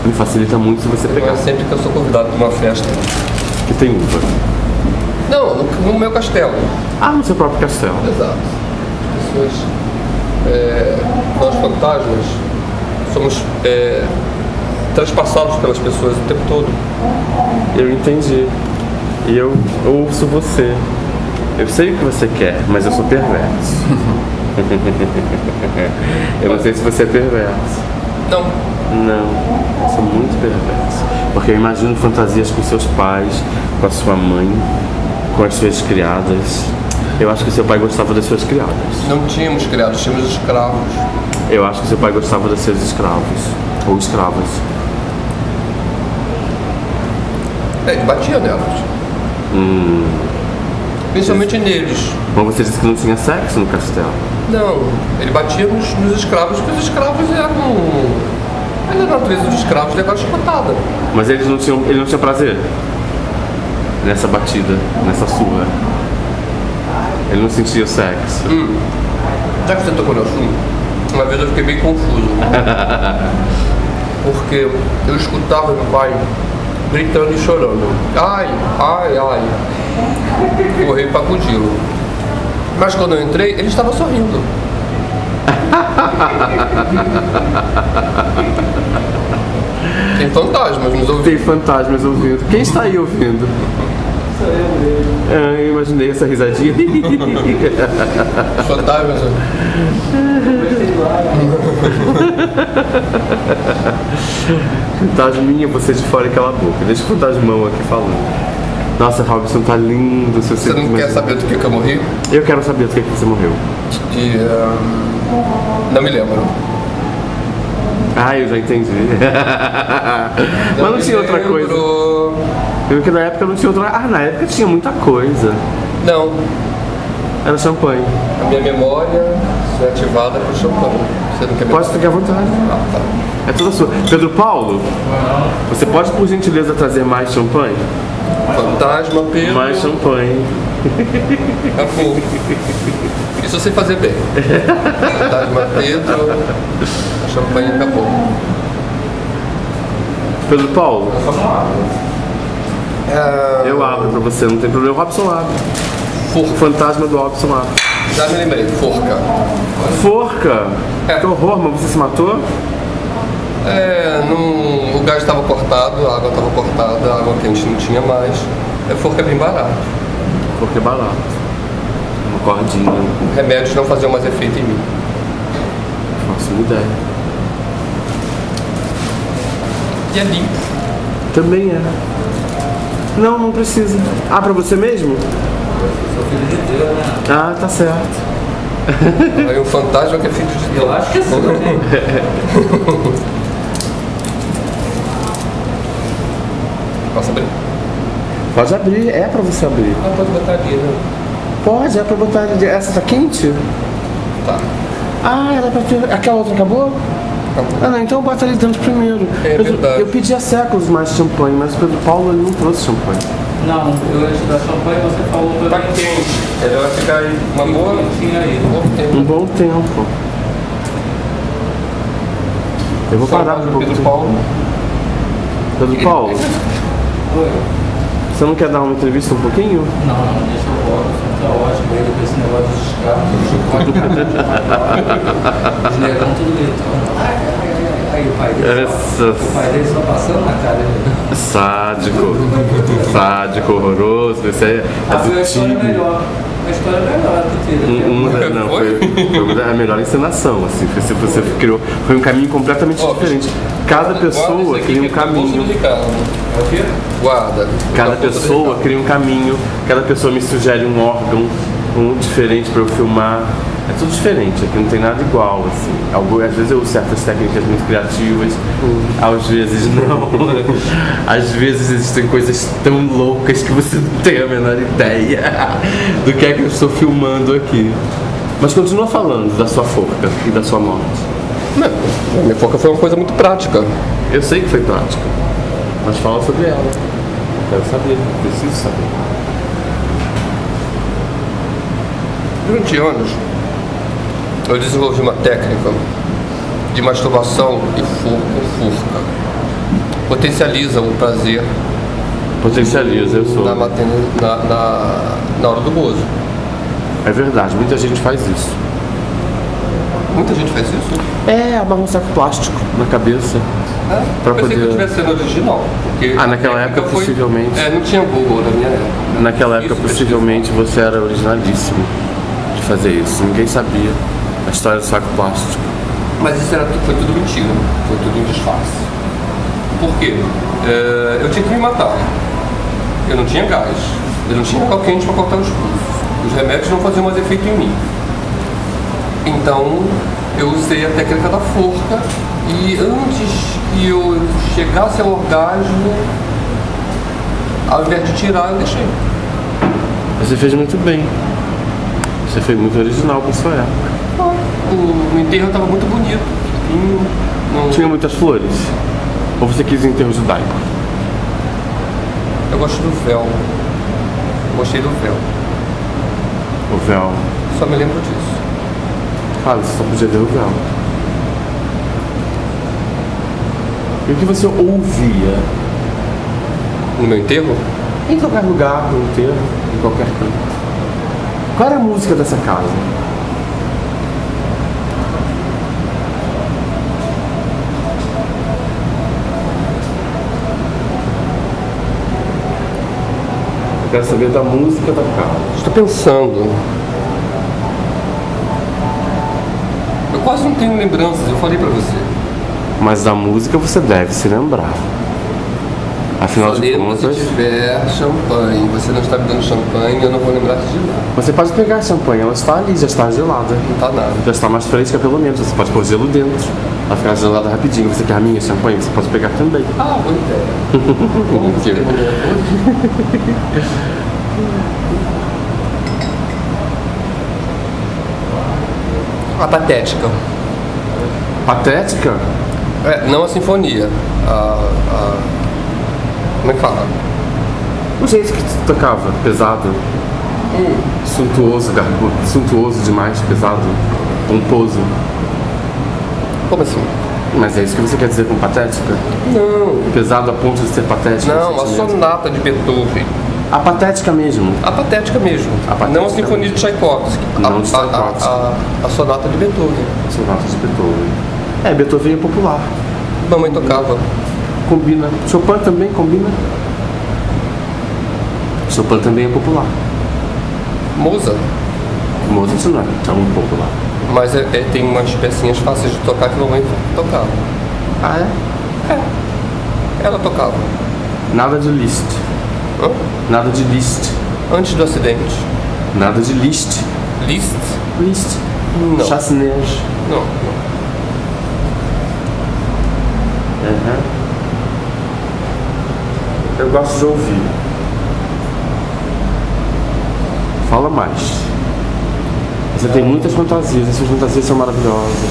Me facilita muito se você pegar. Sempre que eu sou convidado para uma festa. Que tem uva. Não, no meu castelo. Ah, no seu próprio castelo. Exato. As pessoas, nós fantasmas, somos transpassados pelas pessoas o tempo todo. Eu entendi. E eu ouço você. Eu sei o que você quer, mas eu sou perverso. Eu não sei se você é perverso. Não. Não, eu sou muito perverso. Porque eu imagino fantasias com seus pais, com a sua mãe, com as suas criadas. Eu acho que seu pai gostava das suas criadas. Não tínhamos criados, tínhamos escravos. Eu acho que seu pai gostava dos seus escravos. Ou escravas. Ele batia nelas. Principalmente neles. Mas você disse que não tinha sexo no castelo. Não, ele batia nos escravos, porque os escravos eram... Ainda na natureza dos escravos levaram chicotada. Mas ele não tinha prazer nessa batida, nessa surra. Ele não sentia o sexo. Já que você tocou no assunto, uma vez eu fiquei bem confuso. Porque eu escutava meu pai gritando e chorando. Ai, ai, ai. Corri para acudi-lo. Mas quando eu entrei, ele estava sorrindo. Tem fantasmas nos ouvindo. Tem fantasmas ouvindo. Quem está aí ouvindo? Sou eu mesmo. Eu imaginei essa risadinha. Fantasmas. Fantasminha, você de fora e cala a boca. Deixa o fantasmão aqui falando. Nossa, Robson, tá lindo o seu Você não quer saber do que eu morri? Eu quero saber do que você morreu. Não me lembro. Ah, eu já entendi. Mas não tinha outra coisa. Porque na época não tinha outra. Ah, na época tinha muita coisa. Não. Era champanhe. A minha memória foi ativada por champanhe. Você não quer me Pode ficar à vontade. Ah, tá. É tudo sua. Pedro Paulo, você pode por gentileza trazer mais champanhe? Fantasma, Pedro. Mais champanhe. Acabou. Isso você fazer bem. Fantasma, Pedro. A champanhe acabou. Pedro Paulo, eu abro pra você, não tem problema. O Robson abre. O fantasma do Robson abre. Já me lembrei, forca. Forca? Que horror, mas você se matou? O gás estava cortado, a água estava cortada, a água quente não tinha mais. Forca é bem barato. Forca é barato. Uma cordinha. Remédios não faziam mais efeito em mim. Faço uma ideia. E é limpo. Também é. Não, não precisa. Ah, pra você mesmo? Sou filho de Deus, né? Ah, tá certo. Aí o fantasma que é filho de Deus. Eu acho que sim. Posso abrir? Pode abrir, é pra você abrir. Ah, pode botar ali, né? Pode, é pra botar. Essa tá quente? Tá. Ah, era pra ter. Aquela outra acabou? Acabou. Ah, não, então bota ali dentro primeiro. É verdade. Eu pedi há séculos mais champanhe, mas o Pedro Paulo ele não trouxe champanhe. Não, eu antes da champanhe você falou pra Tá mim. quente. Ele vai ficar aí uma boa. Tinha aí. Um bom tempo. Eu vou parar um pouco. Pedro Paulo. Pedro Paulo, Oi. você não quer dar uma entrevista um pouquinho? Não, deixa eu voltar. Tá ótimo. Ele com esse negócio dos escravos. Os negão tudo gritando. Aí o pai dele. O pai dele só passando na cara dele. Sádico, horroroso. Esse aí é A do história é time. melhor. A história é melhor que tira. Não, foi a melhor encenação, assim, você criou, foi um caminho completamente diferente. Cada pessoa cria um caminho. É o quê? Guarda. Cada pessoa cria um caminho, cada pessoa me sugere um órgão, um diferente para eu filmar. É tudo diferente, aqui não tem nada igual, assim. Às vezes eu uso certas técnicas muito criativas, às vezes não. Às vezes existem coisas tão loucas que você não tem a menor ideia do que é que eu estou filmando aqui. Mas continua falando da sua forca e da sua morte. Não, a minha forca foi uma coisa muito prática. Eu sei que foi prática, mas fala sobre ela. Quero saber, preciso saber. Durante anos, eu desenvolvi uma técnica de masturbação e forca. potencializa o prazer. Potencializa, eu sou. Na hora do gozo. É verdade, muita gente faz isso. Muita gente faz isso? É, amarra um saco plástico na cabeça. Pra Eu pensei poder... que eu tivesse sendo original. Porque naquela época possivelmente. Não tinha Google na minha época. Naquela época possivelmente você era originalíssimo de fazer isso. Ninguém sabia a história do saco plástico. Mas isso foi tudo mentira. Foi tudo um disfarce. Por quê? Eu tinha que me matar. Eu não tinha gás. Eu não tinha álcool quente para cortar os pulsos. Os remédios não faziam mais efeito em mim. Então eu usei a técnica da forca e antes que eu chegasse ao orgasmo, ao invés de tirar, eu deixei. Você fez muito bem. Você foi muito original pra sua época. O enterro estava muito bonito. Tinha muitas flores? Ou você quis enterro judaico? Eu gosto do véu. Gostei do véu. O véu? Só me lembro disso. Ah, você só podia ver o véu. E o que você ouvia? No meu enterro? Em qualquer lugar, no enterro, em qualquer canto. Qual era a música dessa casa? Eu quero saber da música da casa. Estou pensando. Eu quase não tenho lembranças, eu falei pra você. Mas da música você deve se lembrar. Afinal de contas... Se tiver champanhe, você não está me dando champanhe, eu não vou lembrar de nada. Você pode pegar a champanhe, ela está ali, já está gelada. Não está nada. Já está mais fresca pelo menos, você pode pôr gelo dentro. Ela ficar gelada rapidinho. Você quer a minha champanhe? Você pode pegar também. Ah, boa ideia. Como que A patética. Patética? Não a sinfonia. Como é que fala? O jeito que tu tocava, pesado. Suntuoso, garbudo. Suntuoso demais, pesado. Pomposo. Como assim? Mas é isso que você quer dizer com patética? Não. Pesado a ponto de ser patética? Não, a sonata de Beethoven. A patética mesmo? A patética mesmo. Não a sinfonia de Tchaikovsky. Não de Tchaikovsky. A sonata de Beethoven. Sonata de Beethoven. Beethoven é popular. Mamãe tocava. Combina. Chopin também combina. Chopin também é popular. Mozart. Mozart não é tão popular. Mas tem umas pecinhas fáceis de tocar que a mamãe tocava. Ah, é? Ela tocava. Nada de Liszt. Hã? Nada de Liszt. Antes do acidente. Nada de Liszt. Liszt? Liszt. Não. Chassinege. Não. Uhum. Eu gosto de ouvir. Fala mais. Você tem muitas fantasias, essas fantasias são maravilhosas.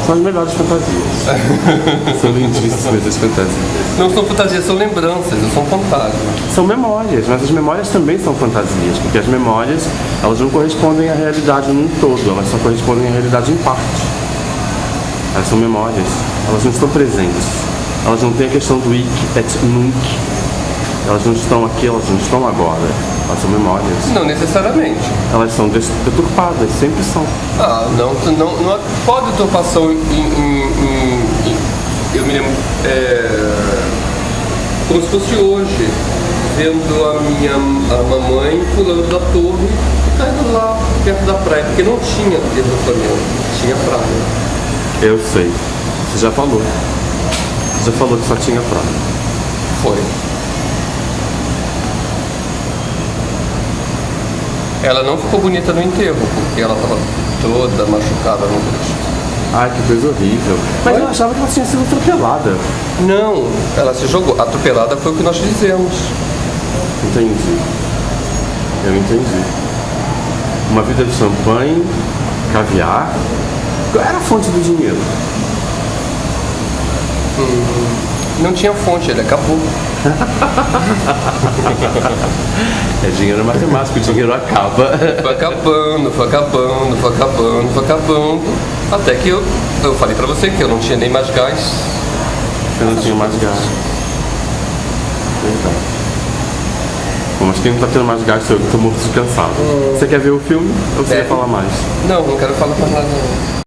São as melhores fantasias. São lindíssimas as fantasias. Não são fantasias, são lembranças, não são fantasmas. São memórias, mas as memórias também são fantasias, porque as memórias, elas não correspondem à realidade num todo, elas só correspondem à realidade em parte. Elas são memórias, elas não estão presentes. Elas não têm a questão do ik et nunc. Elas não estão aqui, elas não estão agora. Elas são memórias. Não necessariamente. Elas são deturpadas, sempre são. Não pode deturpação eu me lembro como se fosse hoje, vendo a mamãe pulando da torre e caindo lá perto da praia, porque não tinha deslocamento, tinha praia. Eu sei. Você já falou. Você já falou que só tinha praia. Foi. Ela não ficou bonita no enterro, porque ela estava toda machucada no rosto. Ai, que coisa horrível. Mas eu achava que ela tinha sido atropelada. Não, ela se jogou. Atropelada foi o que nós dizemos. Entendi. Eu entendi. Uma vida de champanhe, caviar. Qual era a fonte do dinheiro? Não tinha fonte, ele acabou. É dinheiro matemático, o dinheiro acaba. Foi acabando. Até que eu falei pra você que eu não tinha nem mais gás. você não tinha mais gás. Verdade. Bom, mas quem não tá tendo mais gás sou eu, que tô muito descansado. Você quer ver o filme ou você quer falar mais? Não quero falar mais nada não.